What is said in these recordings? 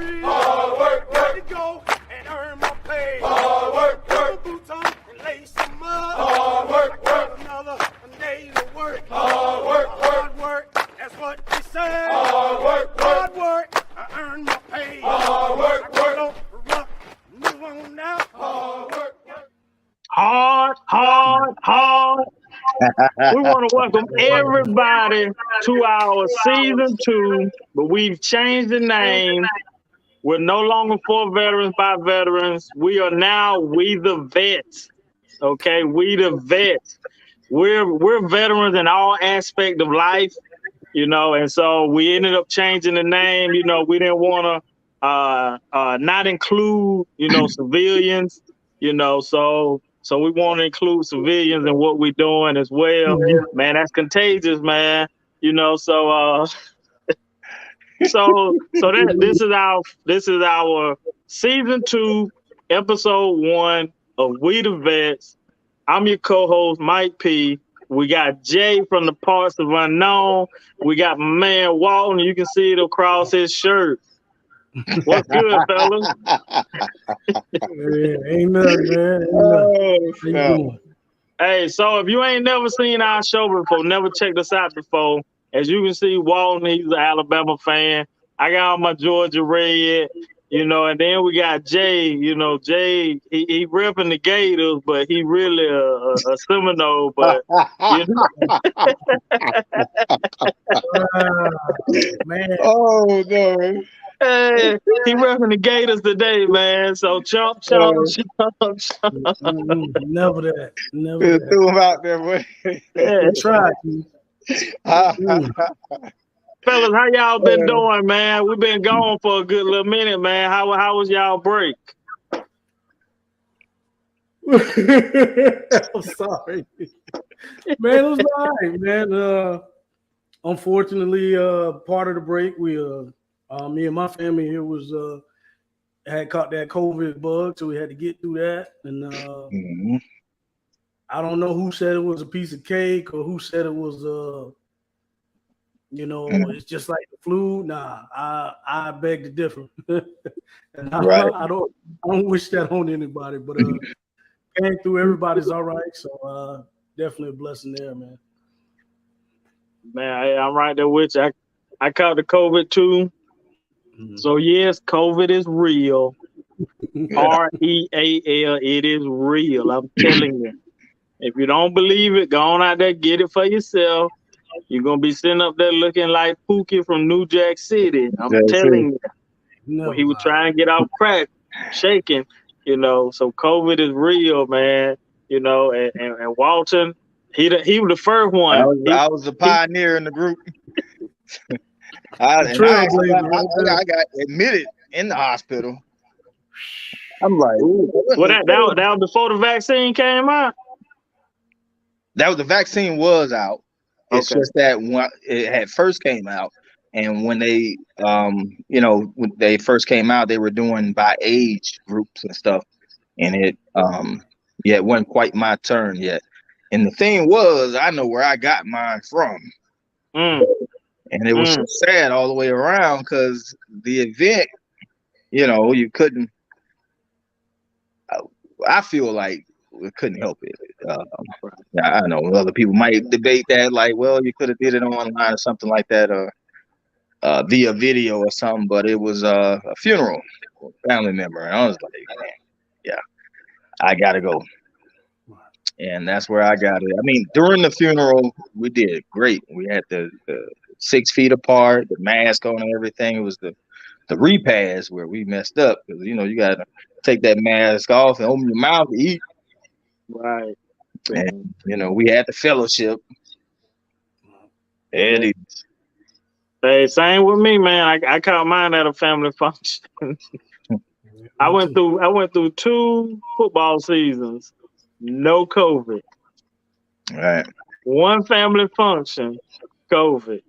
free. Hard work, work. To go and earn my pay. Hard work, work. Put my boots on and lay some mud. Hard work, work. Another day to work. Hard work, hard work. That's what they say. Hard work, hard work. I earn my pay. Hard work, work. Move on now. Hard work, work. Hard. We want to welcome everybody to our season 2, but we've changed the name. We're no longer for veterans by veterans. We are now We the Vets. Okay, We the Vets. We're veterans in all aspects of life, and so we ended up changing the name. We didn't want to not include, civilians, so we want to include civilians in what we're doing as well. Man, that's contagious, man. So this is our season 2, episode 1 of We the Vets. I'm your co-host, Mike P. We got Jay from the Parts of Unknown. We got my man Walton. You can see it across his shirt. What's good, fellas? Ain't nothing, man. Ain't nothing. Hey, so if you ain't never seen our show before, never checked us out before, as you can see, Walton, he's an Alabama fan. I got on my Georgia red, and then we got Jay. Jay, he repping the Gators, but he really a Seminole. But man. Oh no. Hey, he repping the Gators today, man. So chomp. Never that. Threw him out there, boy. Yeah, try. Fellas, how y'all been doing, man? We've been gone for a good little minute, man. How was y'all break? I'm sorry, man. It was all right, man. Unfortunately, part of the break, we me and my family here was had caught that COVID bug, so we had to get through that. And I don't know who said it was a piece of cake or who said it was it's just like the flu. Nah, I beg to differ. And I don't wish that on anybody, but came through, everybody's all right. So definitely a blessing there, man. Man, I'm right there with you. I caught the COVID too. So yes, COVID is real. REAL, it is real. I'm telling you. If you don't believe it, go on out there, get it for yourself. You're gonna be sitting up there looking like Pookie from New Jack City. I'm telling you. When he was trying to get off crack, shaking, So COVID is real, man. And Walton, he was the first one. I was the pioneer in the group. I got admitted in the hospital. I'm like, well, that was before the vaccine came out. That was the vaccine was out. It's just that when it had first came out, and when they, when they first came out, they were doing by age groups and stuff, and it wasn't quite my turn yet. And the thing was, I know where I got mine from. And it was so sad all the way around because the event, you couldn't. I feel like we couldn't help it. I know other people might debate that, like, well, you could have did it online or something like that, or via video or something. But it was a funeral, family member, and I was like, man, yeah, I gotta go. And that's where I got it. I mean, during the funeral, we did great. We had the 6 feet apart, the mask on and everything. It was the repast where we messed up because you got to take that mask off and open your mouth to eat. Right. And we had the fellowship. Eddie. Hey, same with me, man. I caught mine at a family function. I went through 2 football seasons, no COVID. Right. 1 family function, COVID.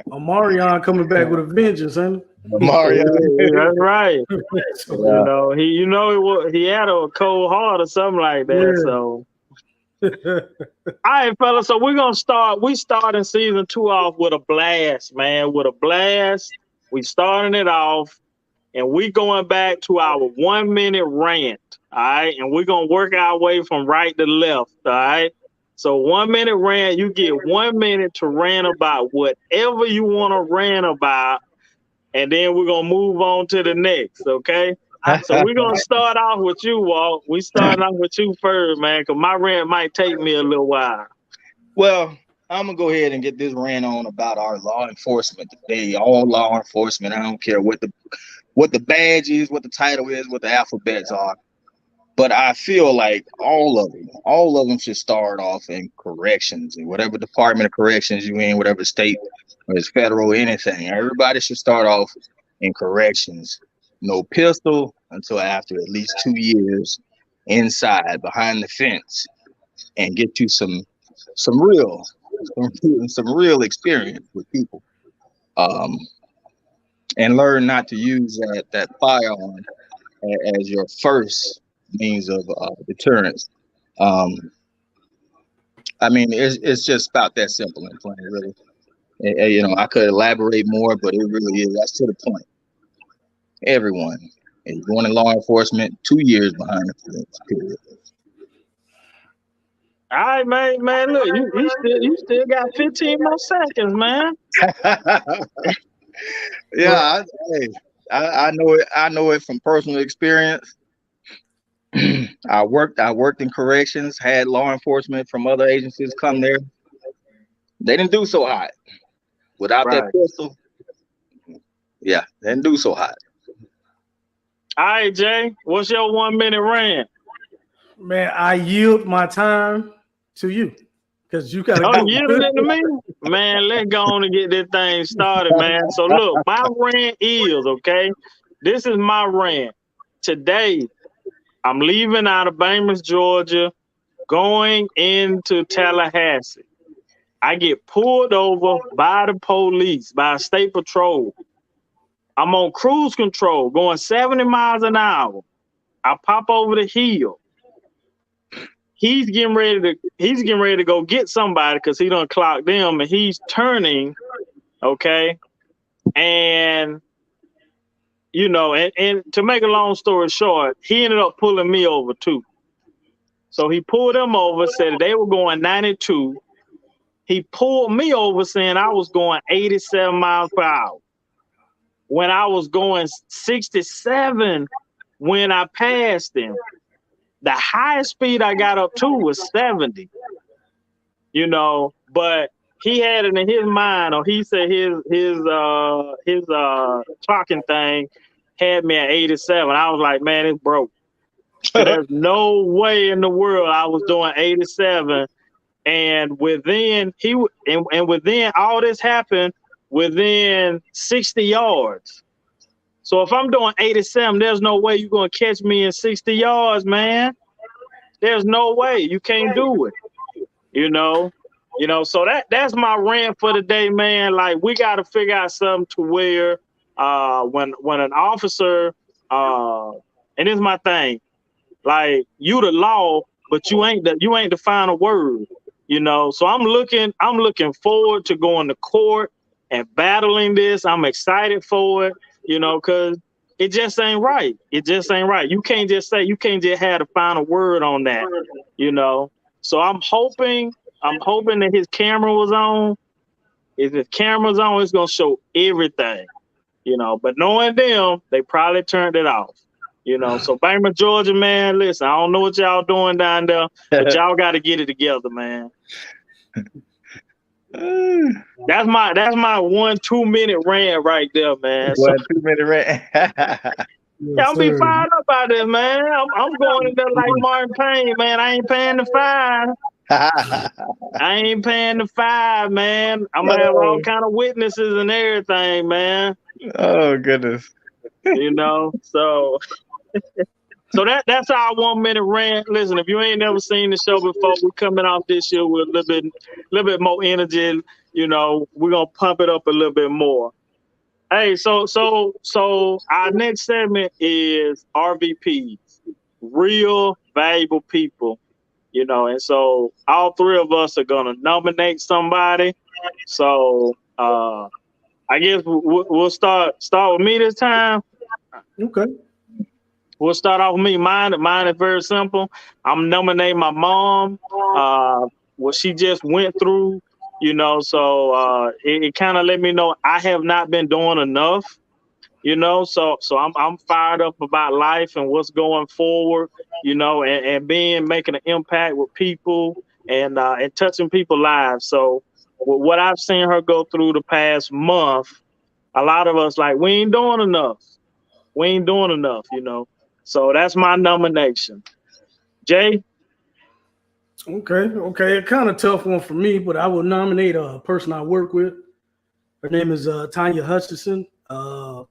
Omarion coming back with a vengeance, huh? Marion. That's right. He had a cold heart or something like that. Yeah. So, all right, fellas. So we're gonna start. We start in season 2 off with a blast, man. With a blast. We starting it off, and we going back to our 1 minute rant. All right, and we're gonna work our way from right to left. All right. So 1 minute rant, you get 1 minute to rant about whatever you want to rant about, and then we're gonna move on to the next. Okay. So we're gonna start off with you, Walt. We starting off with you first, man, because my rant might take me a little while. Well, I'm gonna go ahead and get this rant on about our law enforcement today. All law enforcement. I don't care what the badge is, what the title is, what the alphabets are. But I feel like all of them should start off in corrections, and whatever department of corrections you in, whatever state, whether it's federal, anything. Everybody should start off in corrections. No pistol until after at least 2 years inside behind the fence, and get you some real experience with people, and learn not to use that firearm as your first means of deterrence. Um, I mean, it's just about that simple and plain, really. You know, I could elaborate more, but it really is. That's to the point. Everyone is going in law enforcement 2 years behind the fence. Period. All right, man. Look, you still got 15 more seconds, man. Yeah, I know it. I know it from personal experience. I worked in corrections, had law enforcement from other agencies come there. They didn't do so hot without that Right. pistol. Yeah, they didn't do so hot. All right, Jay, what's your 1 minute rant? Man, I yield my time to you because you got to Oh, go. you yielding it to me? Man, let's go on and get this thing started, man. So look, my rant is, okay, this is my rant. Today, I'm leaving out of Bainbridge, Georgia, going into Tallahassee. I get pulled over by the police, by a state patrol. I'm on cruise control, going 70 miles an hour. I pop over the hill. He's getting ready to go get somebody because he done clocked them, and he's turning, okay? And you know, and to make a long story short, he ended up pulling me over too. So he pulled them over, said they were going 92. He pulled me over saying I was going 87 miles per hour when I was going 67 when I passed him. The highest speed I got up to was 70, you know, but he had it in his mind, or he said his clocking thing had me at 87. I was like, man, it's broke. There's no way in the world I was doing 87. And within within all this happened within 60 yards. So if I'm doing 87, there's no way you're gonna catch me in 60 yards, man. There's no way. You can't do it. You know. So that's my rant for the day, man. Like, we gotta figure out something to where when an officer and this is my thing, like, you the law, but you ain't the final word. You know, so I'm looking forward to going to court and battling this. I'm excited for it, you know, because it just ain't right. It just ain't right. You can't just have the final word on that, you know. So I'm hoping that his camera was on. If his camera's on, it's gonna show everything, you know. But knowing them, they probably turned it off. You know, so Bainbridge, Georgia, man, listen, I don't know what y'all doing down there, but y'all got to get it together, man. That's my 1 2 minute rant right there, man. 1 2 minute rant. Y'all be fired up about this, man. I'm going in there like Martin Payne, man. I ain't paying the fine. I ain't paying the fine, man. I'm gonna have all kind of witnesses and everything, man. Oh goodness. You know, so that's our 1 minute rant. Listen, if you ain't never seen the show before, we're coming off this year with a little bit more energy. You know, we're gonna pump it up a little bit more. Hey, so our next segment is RVPs, real valuable people. You know, and so all three of us are gonna nominate somebody. So I guess we'll start with me this time. Okay. We'll start off with me. Mine is very simple. I'm nominating my mom. What she just went through, you know, so it kind of let me know I have not been doing enough, you know. So I'm fired up about life and what's going forward, you know, and making an impact with people and touching people's lives. So what I've seen her go through the past month, a lot of us like we ain't doing enough. We ain't doing enough, you know. So that's my nomination. Jay? Okay. A kind of tough one for me, but I will nominate a person I work with. Her name is Tanya Hutchinson. And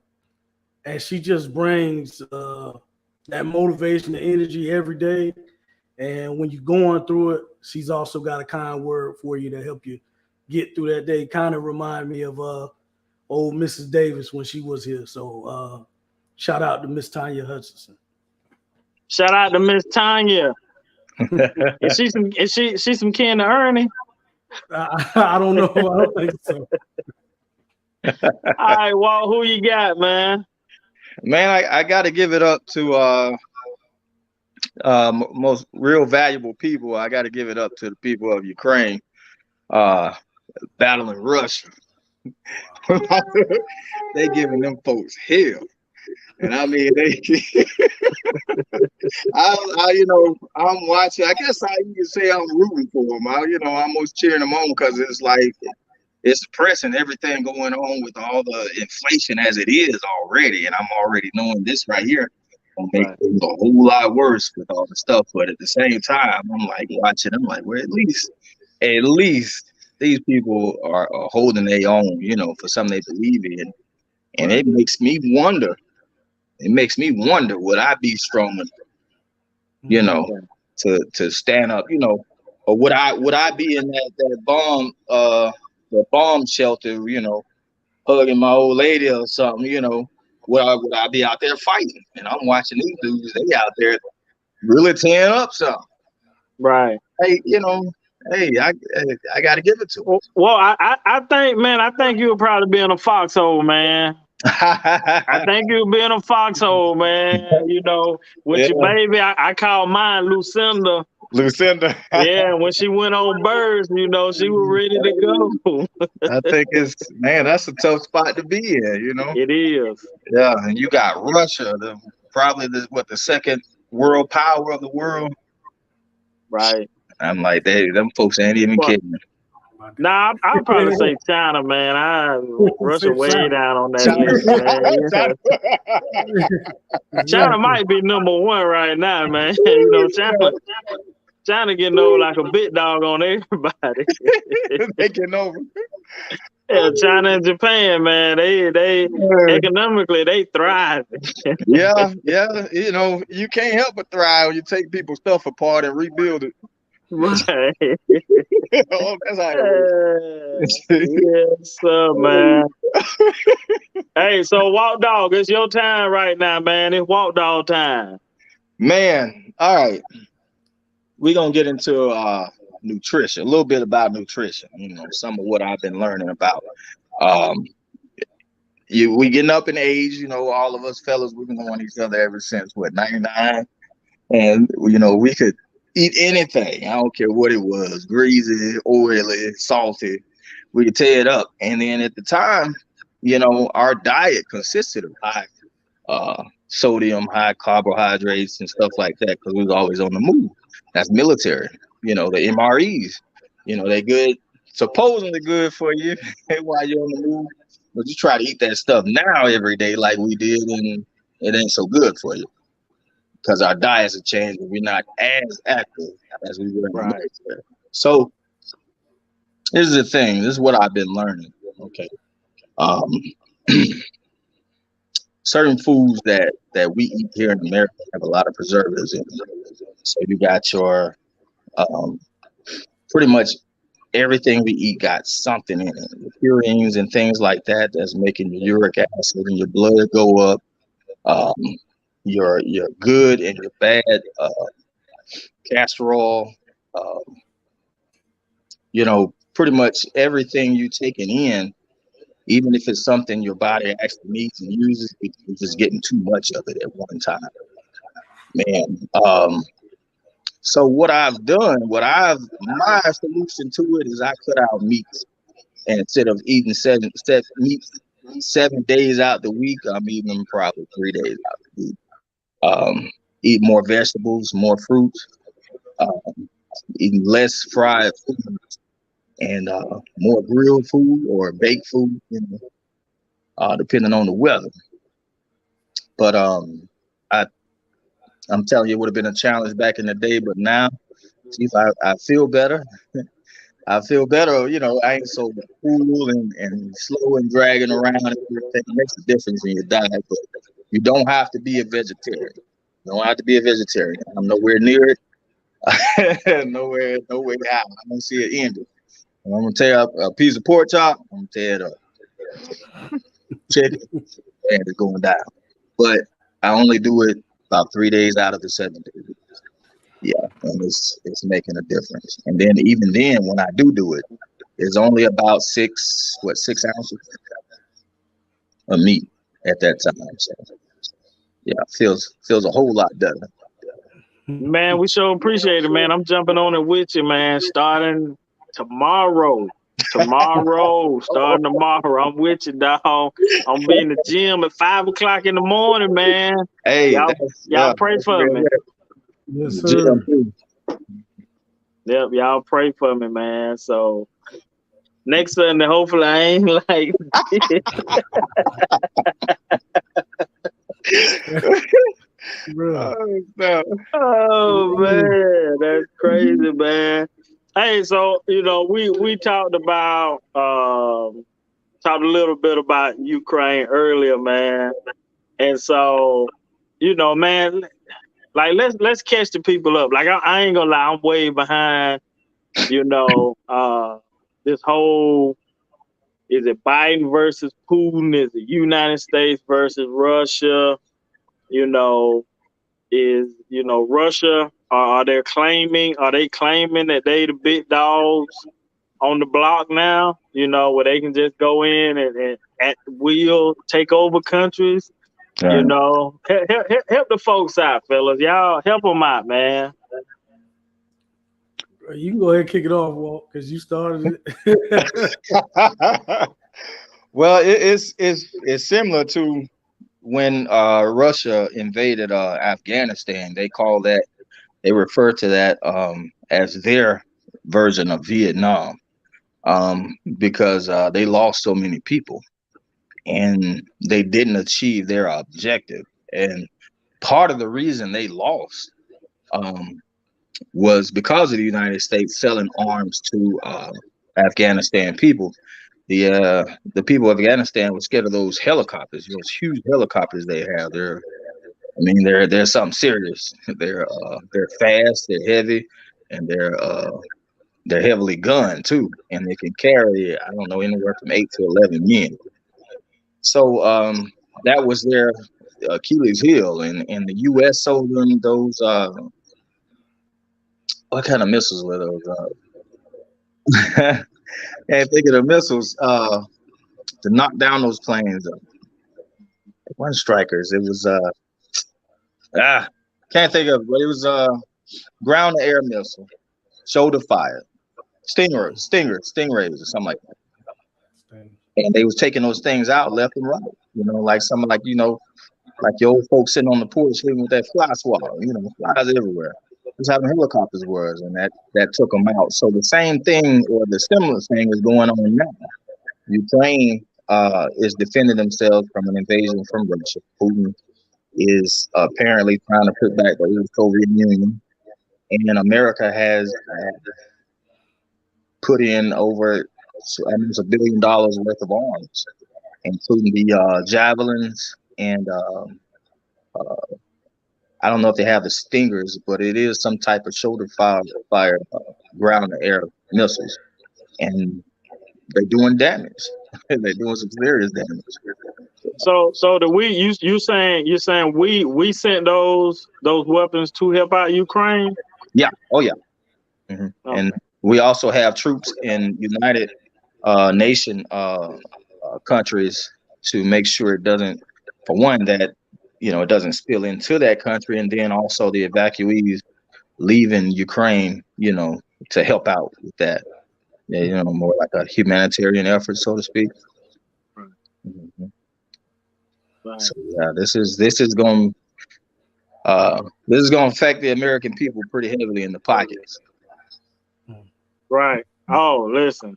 she just brings that motivation, the energy every day. And when you're going through it, she's also got a kind word for you to help you get through that day. Kind of remind me of old Mrs. Davis when she was here. So shout out to Miss Tanya Hutchinson. Shout out to Miss Tanya. Is she some kin to Ernie? I don't know. I don't think so. All right, Walt, who you got, man? Man, I got to give it up to most real valuable people. I got to give it up to the people of Ukraine battling Russia. They giving them folks hell. And I mean, I'm watching. I guess you can say I'm rooting for them. I'm almost cheering them on because it's like it's depressing everything going on with all the inflation as it is already, and I'm already knowing this right here will make things a whole lot worse with all the stuff. But at the same time, I'm like watching. I'm like, well, at least these people are holding their own, for something they believe in, and it makes me wonder. It makes me wonder, would I be strong enough, to stand up, or would I be in that bomb shelter, hugging my old lady or something, would I be out there fighting? And I'm watching these dudes, they out there really tearing up something. Right. Hey, I got to give it to them. Well, I think you would probably be in a foxhole, man. I think you'll be in a foxhole, man. With your baby, I call mine Lucinda. Lucinda. Yeah, when she went on birds, she was ready to go. I think that's a tough spot to be in, It is. Yeah, and you got Russia, probably the second world power of the world. Right. I'm like, them folks ain't even kidding. Nah, I'd probably say China, man. Russia way down on that list, man. China might be number one right now, man. China getting over like a big dog on everybody. They getting over. Yeah, China and Japan, man. They economically they thrive. Yeah. You can't help but thrive when you take people's stuff apart and rebuild it. Right. Oh, that's how it works. Yes, sir, man. Hey, so Walk Dog, it's your time right now, man. It's Walk Dog time. Man, all right. We're gonna get into nutrition, a little bit about nutrition, some of what I've been learning about. We getting up in age, all of us fellas, we've been knowing each other ever since 99. And we could eat anything. I don't care what it was, greasy, oily, salty. We could tear it up. And then at the time, our diet consisted of high sodium, high carbohydrates and stuff like that, because we was always on the move. That's military. The MREs, they good, supposedly good for you while you're on the move. But you try to eat that stuff now every day like we did, and it ain't so good for you. Because our diets have changed and we're not as active as we were in the military. So here's the thing. This is what I've been learning. Okay. Certain foods that we eat here in America have a lot of preservatives in them. So you got your pretty much everything we eat got something in it. The purines and things like that that's making your uric acid and your blood go up. Your good and your bad castor oil, pretty much everything you taking in even if it's something your body actually needs and uses, you're just getting too much of it at one time, man. So what I've done, my solution to it is I cut out meats. And instead of eating meats 7 days out the week, I'm eating them probably 3 days out the week. Eat more vegetables, more fruits, eating less fried food, and more grilled food or baked food, depending on the weather. But I'm telling you, it would have been a challenge back in the day, but now, geez, I feel better. I feel better, I ain't so cool and slow and dragging around and everything. It makes a difference in your diet, but you don't have to be a vegetarian. You don't have to be a vegetarian. I'm nowhere near it. nowhere out. I don't see it ending. I'm gonna tear up a piece of pork chop. I'm gonna tear it up. Chicken, and it's going down. But I only do it about 3 days out of the 7 days. Yeah, and it's making a difference. And then even then, when I do it, it's only about 6 ounces of meat at that time. So yeah, feels a whole lot better. Man, we sure appreciate it, man. I'm jumping on it with you, man. Starting tomorrow. Starting tomorrow. I'm with you, dog. I'm be in the gym at 5 o'clock in the morning, man. Hey, y'all pray for me. Yes, sir. Yep, y'all pray for me, man. So next Sunday, hopefully I ain't like oh man, that's crazy, man. Hey, so we talked a little bit about Ukraine earlier, man. And so, man, like let's catch the people up. Like I ain't gonna lie, I'm way behind, this whole, is it Biden versus Putin? Is it United States versus Russia? Russia, are they claiming that they the big dogs on the block now, where they can just go in and at will take over countries? Right. Help the folks out, fellas. Y'all help them out, man. You can go ahead and kick it off, Walt, because you started it. Well, it's similar to when Russia invaded Afghanistan. They refer to that as their version of Vietnam, because they lost so many people and they didn't achieve their objective. And part of the reason they lost was because of the United States selling arms to Afghanistan people. The people of Afghanistan were scared of those helicopters, those huge helicopters they have. They're something serious. They're fast, they're heavy, and they're heavily gunned too, and they can carry, I don't know, anywhere from 8 to 11 men. So that was their Achilles heel, and the U.S. sold them those. What kind of missiles were those? Can't think of the missiles to knock down those planes. One strikers. It was can't think of it, but it was ground to air missile, shoulder fire, stingrays or something like that. And they was taking those things out left and right. Like like your old folks sitting on the porch sleeping with that fly swatter. Flies everywhere. That's how the helicopters was, and that took them out. So the same thing, or the similar thing, is going on now. Ukraine is defending themselves from an invasion from Russia. Putin is apparently trying to put back the old Soviet Union, and America has put in over almost $1 billion worth of arms, including the javelins and I don't know if they have the Stingers, but it is some type of shoulder fire ground to air missiles, and they're doing damage. They're doing some serious damage. So you're saying we sent those weapons to help out Ukraine? Yeah. Oh yeah. Mm-hmm. Oh. And we also have troops in United Nation countries to make sure it doesn't, for one, that it doesn't spill into that country, and then also the evacuees leaving Ukraine, to help out with that. Yeah, more like a humanitarian effort, so to speak. Right. Mhm. Right. So yeah, this is going to affect the American people pretty heavily in the pockets. Right. Oh, listen.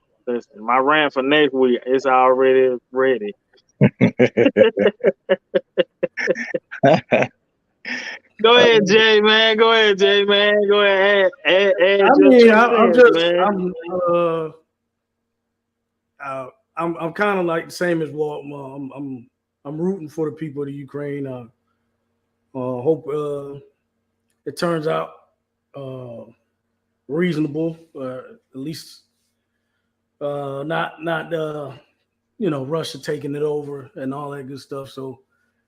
My rant for next week is already ready. Go ahead, Jay, man. Go ahead, Jay, man. Go ahead. Add I your mean, 2 I'm cents, just, man. I'm kind of like the same as Walt. I'm rooting for the people of Ukraine. Hope it turns out reasonable, at least not Russia taking it over and all that good stuff. So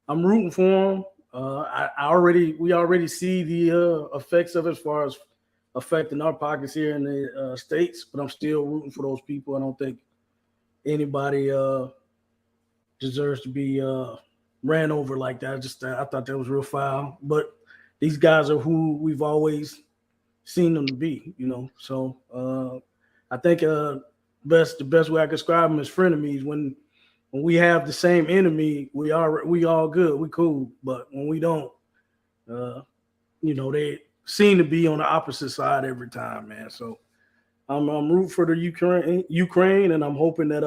I'm rooting for them. We already see the effects of it as far as affecting our pockets here in the States, but I'm still rooting for those people. I don't think anybody deserves to be ran over like that. I thought that was real foul. But these guys are who we've always seen them to be, So I think the best way I can describe them as frenemies. When we have the same enemy, we all good, we cool. But when we don't, they seem to be on the opposite side every time, man. So I'm rooting for the Ukraine, and I'm hoping that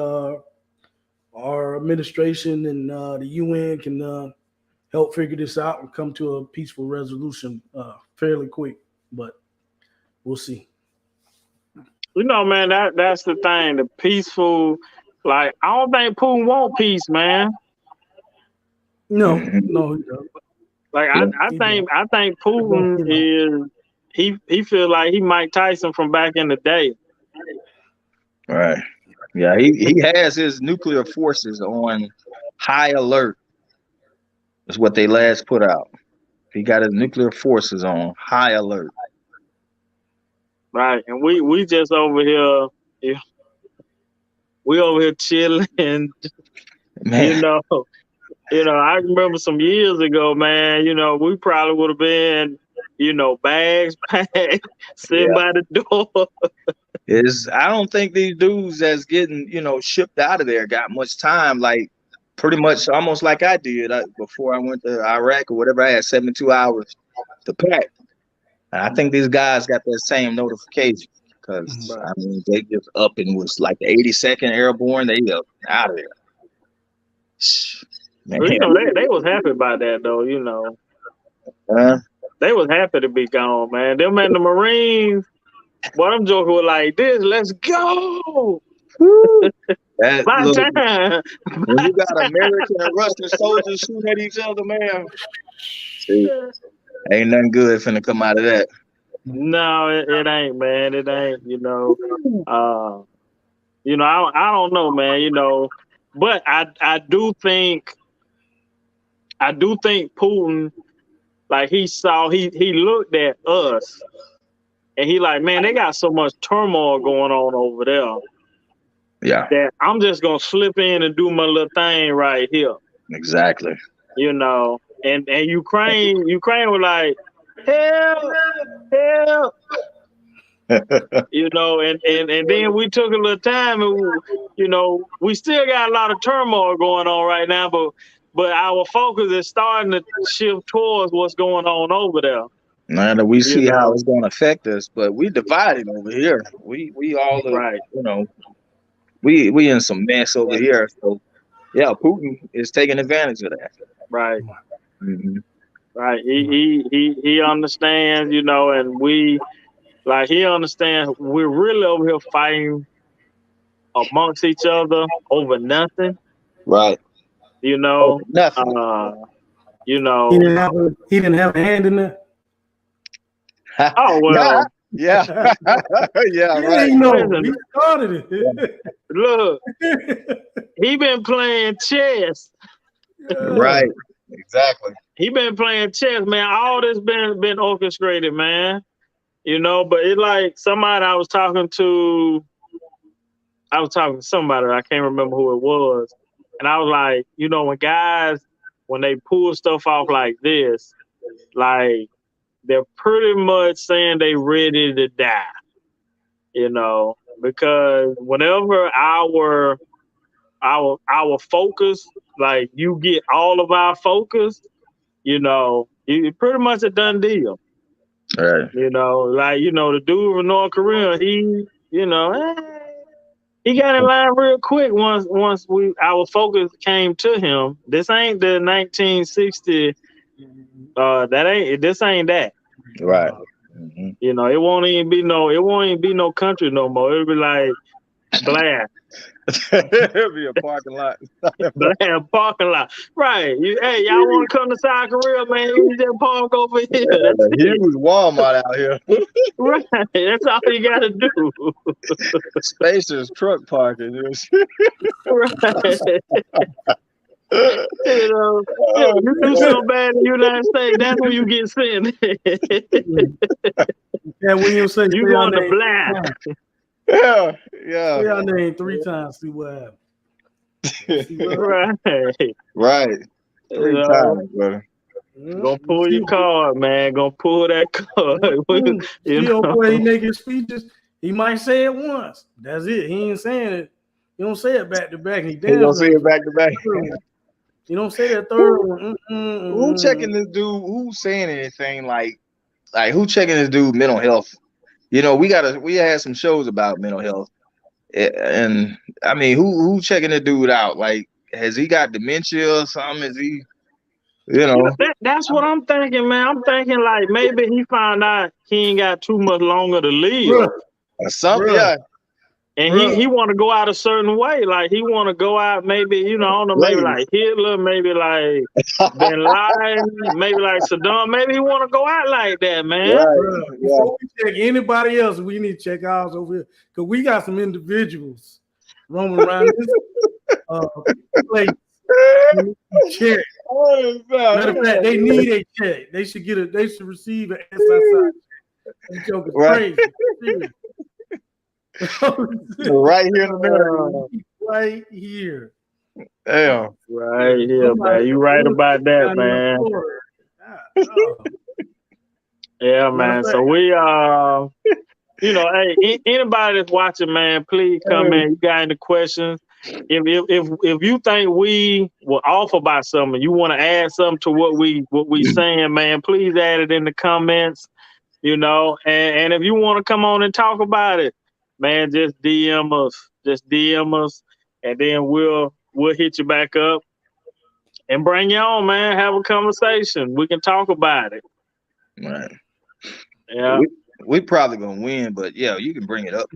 our administration and the UN can help figure this out and come to a peaceful resolution fairly quick. But we'll see. Man, that's the thing. The peaceful, I don't think Putin want peace, man. No. I think Putin is he feels like he Mike Tyson from back in the day. Right. Yeah, he has his nuclear forces on high alert. Is what they last put out. He got his nuclear forces on high alert. Right, and we just over here, we over here chilling. Man. I remember some years ago, man. We probably would have been, bags packed, sitting by the door. I don't think these dudes that's getting shipped out of there got much time. Like pretty much almost like I did before I went to Iraq or whatever. I had 72 hours to pack. And I think these guys got that same notification because they just up and was like the 82nd Airborne. They up out of there. Man. They was happy about that though. They was happy to be gone, man. Them and the Marines. What I'm joking with like this. Let's go. By time. When you got American and Russian soldiers shooting at each other, man. See, ain't nothing good finna come out of that. No, it ain't, man. It ain't. I don't know, man. But I do think Putin, like he looked at us, and he like, man, they got so much turmoil going on over there. Yeah. That I'm just gonna slip in and do my little thing right here. Exactly. And Ukraine was like, help. And then we took a little time, and we still got a lot of turmoil going on right now, but our focus is starting to shift towards what's going on over there. Now that we see how it's going to affect us, but we divided over here. We all right. We in some mess over here. So yeah, Putin is taking advantage of that. Right. Mm-hmm. Right. He understands, and we. Like he understands we're really over here fighting amongst each other over nothing. Right. Nothing. He didn't have a hand in that. Oh well. Yeah. Yeah. Right. He started it. Look, he been playing chess. Right. Exactly. He been playing chess, man. All this been orchestrated, man. But it like somebody I was talking to somebody, I can't remember who it was. And I was like, you know, when guys, when they pull stuff off like this, like they're pretty much saying they ready to die, you know, because whenever our focus, like you get all of our focus, you know, it's pretty much a done deal. Right. You know, like, you know, the dude from North Korea, he, you know, he got in line real quick once our focus came to him. This ain't the 1960. This ain't that. Right. Mm-hmm. You know, it won't even be no country no more. It'll be like blast. It'll be a parking lot. Blast parking lot. Right. Hey, y'all want to come to South Korea, man? You just park over here. That's He it. was Walmart out here. Right. That's all you gotta do. Spacer's truck parking. Right. You know, you do so bad in the United States, that's when you get sent. Yeah, William say You going to blast. Yeah. Say your name 3 times, see what happens. Right. Right. 3 times, brother. Gonna pull your card, man. Gonna pull that card. You know, where he making speeches, he might say it once. That's it. He ain't saying it. He don't say it back to back. He don't say it back to back. He don't say that third one. Who checking this dude? Who's saying anything like who checking this dude mental health? You know, we had some shows about mental health, and I mean, who checking the dude out? Like, has he got dementia or something? Is he, you know? That's what I'm thinking, man. I'm thinking like maybe he found out he ain't got too much longer to live. Or something, yeah. And he want to go out a certain way. Like, he want to go out maybe, you know, I don't know, maybe like Hitler, maybe like Bin Laden, maybe like Saddam. Maybe he want to go out like that, man. Right. Before we check anybody else, we need to check ours over here. Because we got some individuals roaming around this place. Check. Matter of fact, they need a check. They should receive an SSI check. That joke is crazy. Right here in America. Right here. Damn. Right here, man. You right about that, man. Yeah, man. So we you know, hey, anybody that's watching, man, please come in. You got any questions? If you think we were off about something, you want to add something to what we saying, man, please add it in the comments. You know, and if you want to come on and talk about it, man, just DM us, and then we'll hit you back up and bring you on, man. Have a conversation. We can talk about it. Right. Yeah. We probably gonna win, but yeah, you can bring it up.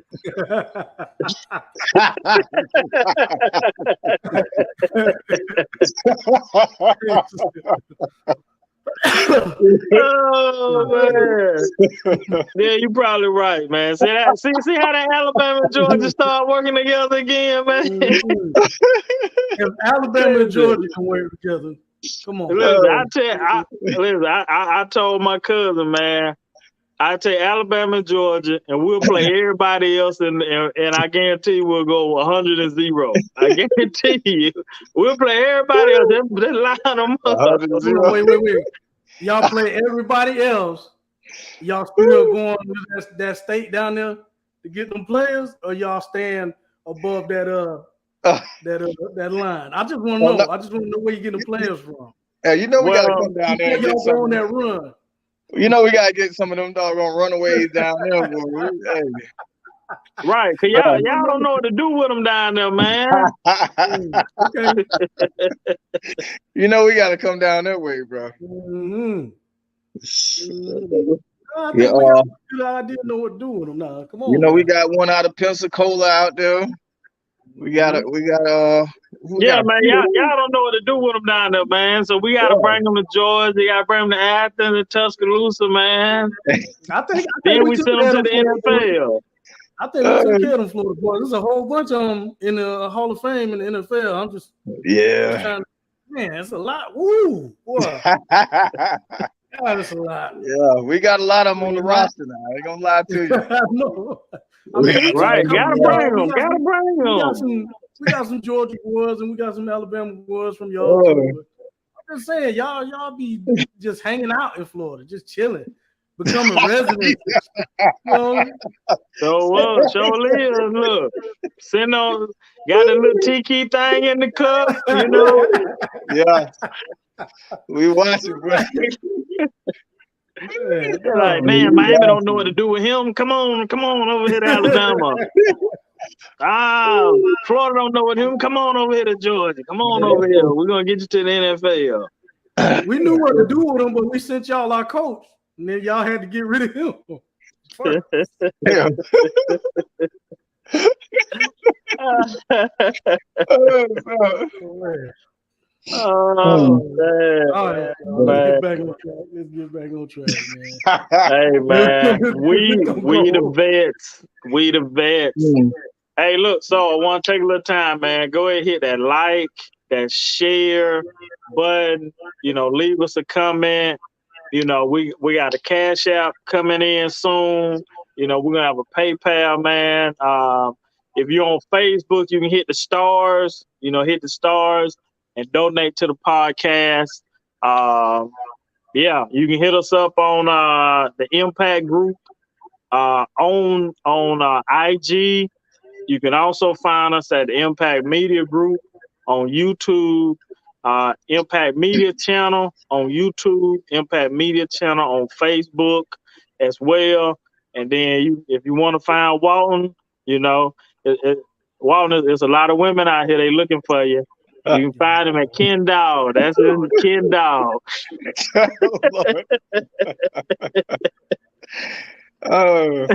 Oh man, yeah, you probably right, man. See how that Alabama and Georgia start working together again, man. If Alabama and Georgia can work together, come on. Listen, I told my cousin, man, I take Alabama and Georgia, and we'll play everybody else, and I guarantee you we'll go 100-0. I guarantee you, we'll play everybody else. Then line them up. Wait. Y'all play everybody else. Y'all still going to that state down there to get them players, or y'all stand above that line? I just want to know. I just want to know where you get the players from. Yeah, you know we gotta come down there and get y'all go on that run. You know we gotta get some of them doggone runaways down there, boy. Hey. Right, cause y'all don't know what to do with them down there, man. Okay. You know we gotta come down that way, bro. Mm-hmm. I think we got a good idea know what to do with them now. Come on. You know we got one out of Pensacola out there. We got man. Y'all don't know what to do with them down there, man. So we gotta bring them to Georgia. We gotta bring them to Athens and Tuscaloosa, man. I think then we send them to the NFL. I think we took care of them Florida boys. There's a whole bunch of them in the Hall of Fame in the NFL. I'm just man, it's a lot. Woo, boy. God, it's a lot. Yeah, we got a lot of them on the roster now. I ain't gonna lie to you. No. Right, gotta bring them. We got some Georgia boys and we got some Alabama boys from y'all too. But I'm just saying, y'all be just hanging out in Florida, just chilling, becoming residents. You know? So live, look. Sitting on, got a little tiki thing in the cup, you know. Yeah. We watching, bro. Like, man, Miami don't know what to do with him. Come on over here to Alabama. Florida don't know what him. Come on over here to Georgia. Come on over here. We're gonna get you to the NFL. We knew what to do with him, but we sent y'all our coach, and then y'all had to get rid of him. Yeah. Oh man. All right, let's get back on track, man. Hey man, we the vets. We the vets. Hey, look, so I want to take a little time, man. Go ahead and hit that like, that share button. You know, leave us a comment. You know, we got a Cash App coming in soon. You know, we're gonna have a PayPal, man. If you're on Facebook, you can hit the stars. You know, hit the stars and donate to the podcast. Yeah, you can hit us up on the Impact Group on IG. You can also find us at the Impact Media Group on YouTube, Impact Media Channel on YouTube, Impact Media Channel on Facebook as well. And then if you want to find Walton, you know, Walton, there's a lot of women out here. They looking for you. You can find him at Ken Dog. That's his Ken Dog. Oh,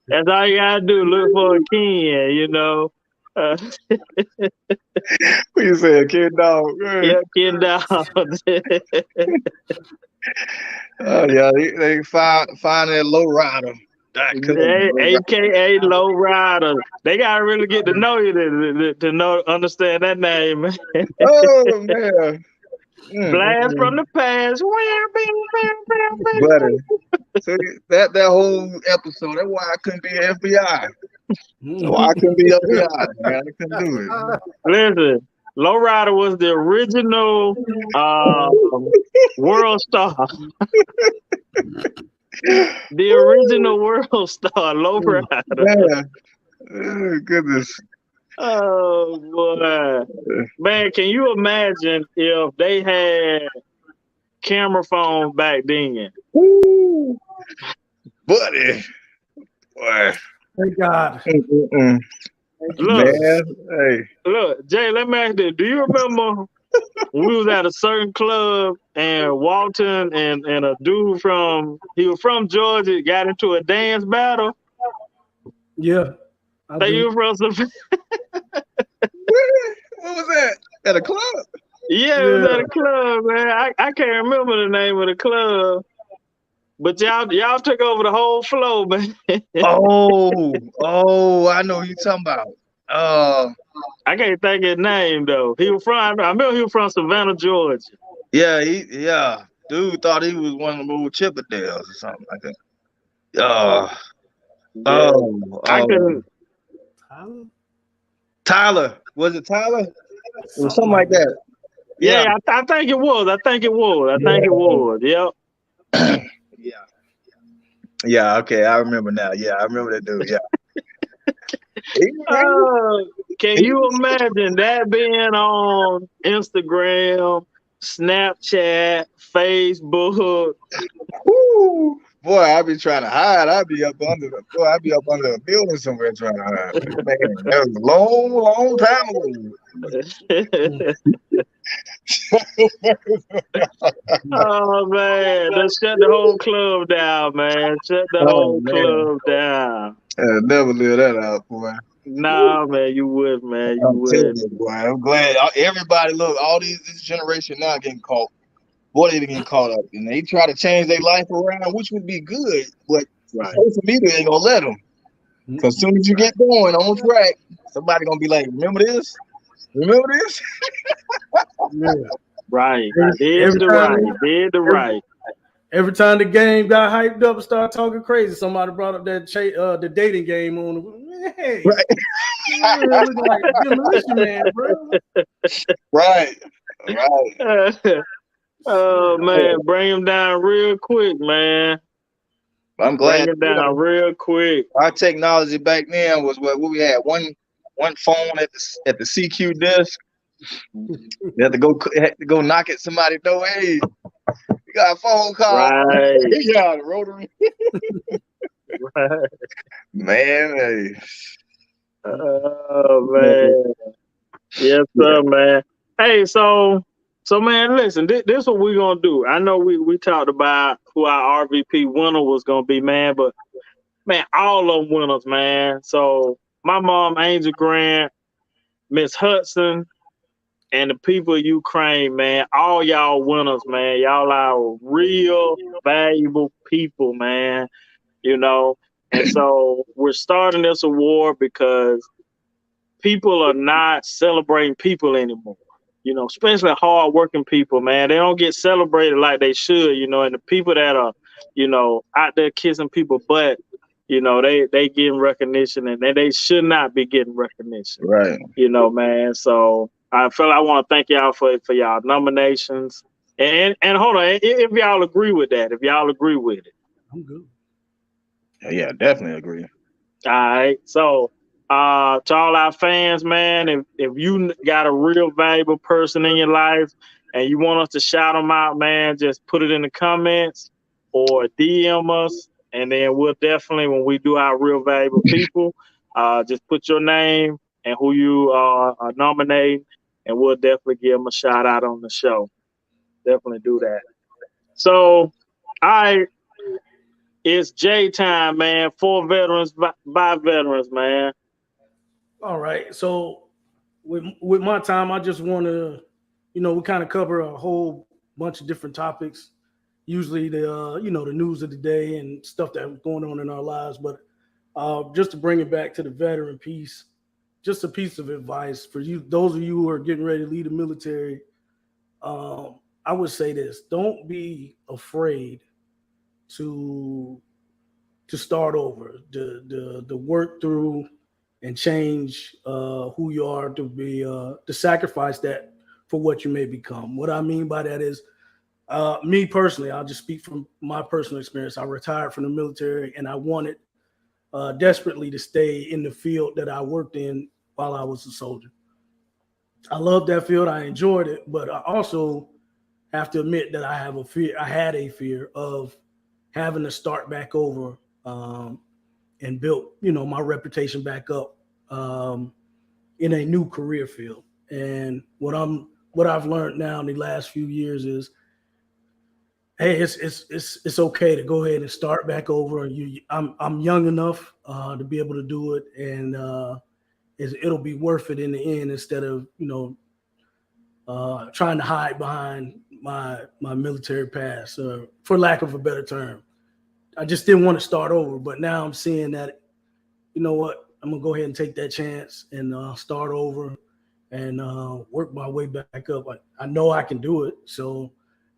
that's all you gotta do. Look for a Ken, you know. What you say, Kid Dog? Yeah, Ken Dog. Oh yeah, they find that low rider. AKA Low Rider. They gotta really get to know you to understand that name. Oh man. Blast from the past. Buddy. So that whole episode, that's why I couldn't be FBI. That's why I couldn't be FBI, man. I couldn't do it. Listen, Low Rider was the original world star. The original world star, Low Rider. Man. Oh, goodness. Oh boy. Man, can you imagine if they had camera phones back then? Woo. Buddy. Boy. Thank God. Look, Jay, let me ask you, do you remember when we was at a certain club and Walton and a dude from Georgia got into a dance battle? Yeah. You were from some... What was that? At a club? Yeah, it was at a club, man. I can't remember the name of the club. But y'all took over the whole flow, man. Oh, I know who you're talking about. I can't think of his name though. I remember he was from Savannah, Georgia. Yeah, dude thought he was one of them old Chippendales or something like that. I couldn't. Tyler. Was it Tyler? Or something like that. Yeah, I think it was. Yep. Yeah, okay, I remember now. Yeah, I remember that dude. Yeah. Can you imagine that being on Instagram, Snapchat, Facebook? Woo. Boy, I be trying to hide. I be up under a building somewhere trying to hide. Man, that was a long, long time ago. Oh man, let's shut the whole club down, man. Shut the whole club down. Never live that out, boy. Nah, man, you would, man. You would. Boy, I'm glad everybody look. All this generation now getting caught. Boy, they getting caught up, and they try to change their life around, which would be good, but social media ain't gonna let them. Because as soon as you get going on track, somebody gonna be like, "Remember this? Remember this?" Yeah. Right. Did the right. Every time the game got hyped up and started talking crazy, somebody brought up that the dating game on. Hey, Right. looking like Demolition Man, bro. Right. Right. Oh man, bring him down real quick, man. I'm Bring glad him down real quick. our technology back then was what we had one phone at the CQ desk. You had to go knock at somebody's door. Hey, you got a phone call. Right. Yeah, the rotary. Right. Man, hey. Oh man. Yes, sir, man. Hey, so man, listen, this is what we're gonna do. I know we talked about who our RVP winner was gonna be, man, but man, all of them winners, man. So my mom, Angel Grant, Miss Hudson, and the people of Ukraine, man, all y'all winners, man. Y'all are real valuable people, man. You know, and so we're starting this award because people are not celebrating people anymore. You know, especially hard-working people, man. They don't get celebrated like they should, you know, and the people that are, you know, out there kissing people butt, you know, they getting recognition and they should not be getting recognition. Right. You know, man. So I want to thank y'all for y'all nominations. And hold on, if y'all agree with that, if y'all agree with it. I'm good. Yeah, definitely agree. All right. So to all our fans, man, if you got a real valuable person in your life and you want us to shout them out, man, just put it in the comments or DM us. And then we'll definitely, when we do our real valuable people, just put your name and who you are nominating, and we'll definitely give them a shout out on the show. Definitely do that. So, all right. It's J time, man. For veterans, by veterans, man. All right. So with my time, I just want to, we kind of cover a whole bunch of different topics. Usually the the news of the day and stuff that's going on in our lives. But just to bring it back to the veteran piece, just a piece of advice for you, those of you who are getting ready to lead the military. I would say this: don't be afraid to start over, to work through and change who you are, to sacrifice that for what you may become. What I mean by that is, me personally, I'll just speak from my personal experience. I retired from the military and I wanted desperately to stay in the field that I worked in while I was a soldier. I loved that field. I enjoyed it, but I also have to admit that I have a fear. I had a fear of having to start back over and build, my reputation back up in a new career field. And what I've learned now in the last few years is, hey, it's okay to go ahead and start back over. I'm young enough to be able to do it, and it'll be worth it in the end instead of trying to hide behind my military past, for lack of a better term. I just didn't want to start over, but now I'm seeing that, you know what, I'm gonna go ahead and take that chance and start over and work my way back up. I know I can do it, so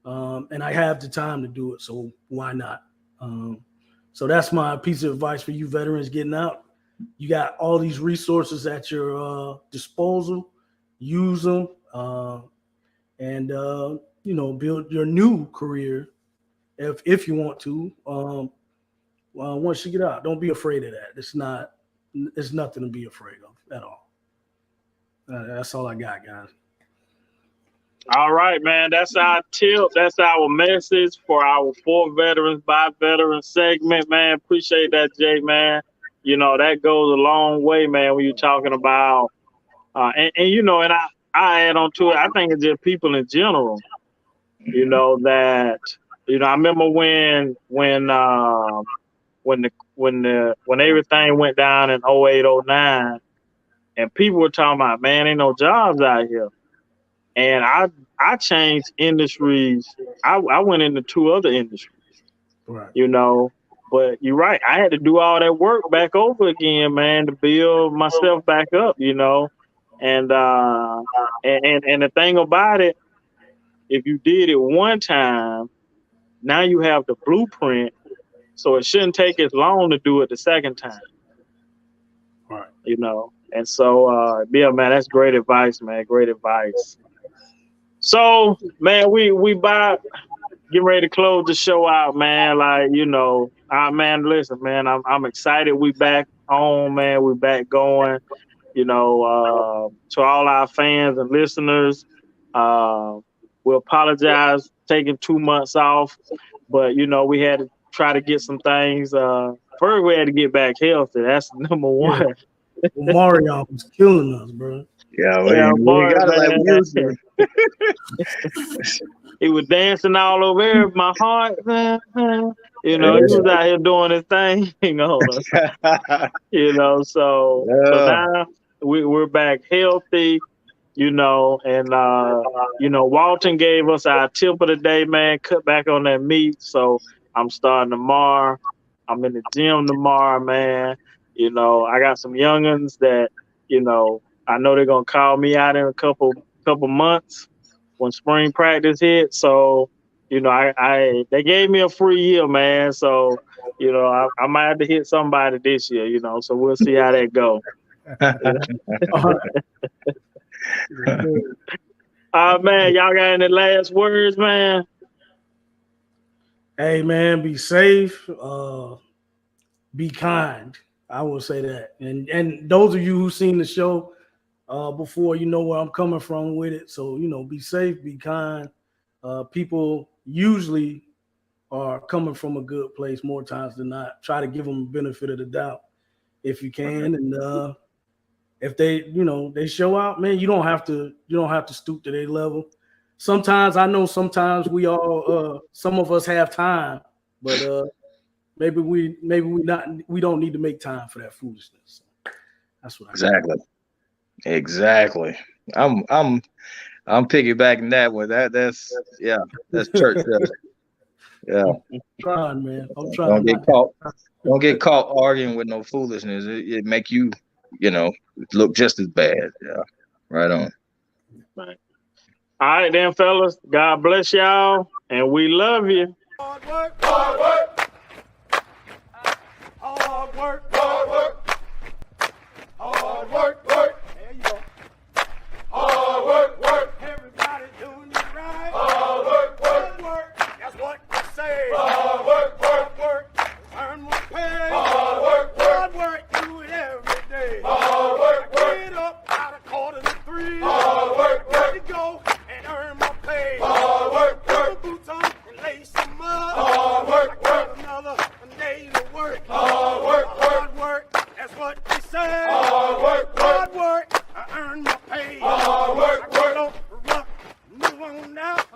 and I have the time to do it, so why not? So that's my piece of advice for you veterans getting out. You got all these resources at your disposal. Use them, and build your new career if you want to. Once you get out, don't be afraid of that. It's nothing to be afraid of at all. That's all I got, guys. All right, man. That's our tip. That's our message for our For Veterans by Veterans segment, man. Appreciate that, Jay, man. That goes a long way, man, when you're talking about and and I add on to it, I think it's just people in general, that I remember when everything went down in 08, 09, and people were talking about, man, ain't no jobs out here. And I changed industries. I went into 2 other industries, Right. But you're right. I had to do all that work back over again, man, to build myself back up, And the thing about it, if you did it one time, now you have the blueprint, so it shouldn't take as long to do it the second time. Right. You know, and so yeah, man, that's great advice, man. Great advice. So, man, we about getting ready to close the show out, man. Like, you know, man, listen, man, I'm excited. We back on, man. We back going. You know, to all our fans and listeners, we apologize taking 2 months off, but you know, we had to try to get some things. First, we had to get back healthy. That's number one. Yeah. Well, Mario was killing us, bro. Yeah, Yeah, we Mark, got it like man. we used to. He was dancing all over my heart, man. You know, he was out here doing his thing on us. You know, so now we're back healthy. You know, and you know, Walton gave us our tip of the day, man. Cut back on that meat. So I'm starting tomorrow. I'm in the gym tomorrow, man. You know, I got some youngins that, you know, I know they're gonna call me out in a couple months when spring practice hit. So, you know, they gave me a free year, man. So, you know, I might have to hit somebody this year, you know. So we'll see how that go. Man, y'all got any last words, man? Hey, man, be safe. Be kind. I will say that. And those of you who've seen the show before, you know where I'm coming from with it. So, you know, be safe, be kind. People usually are coming from a good place more times than not. Try to give them the benefit of the doubt if you can. And if they, you know, they show out, man, you don't have to stoop to their level. Sometimes I know we all some of us have time, but maybe we don't need to make time for that foolishness. That's what Exactly. I'm piggybacking that one. That's church stuff. Yeah. I'm trying, man. I'm trying. Don't get caught arguing with no foolishness. It make you, you know, look just as bad. Yeah. Right on. Right. All right, then, fellas. God bless y'all, and we love you. Hard work, hard work. Hard work, hard work. Hard work, work. There you go. Hard work, work. Everybody doing it right. Hard work, work. Hard work. That's what you say. Hard work, work, work. Earn more pay. Hard work, work. Hard work. Do it every day. Hard work, work. Get up out of 2:45. Hard work, work. Go and earn more pay. Hard work, work. Put boots on and lace them up.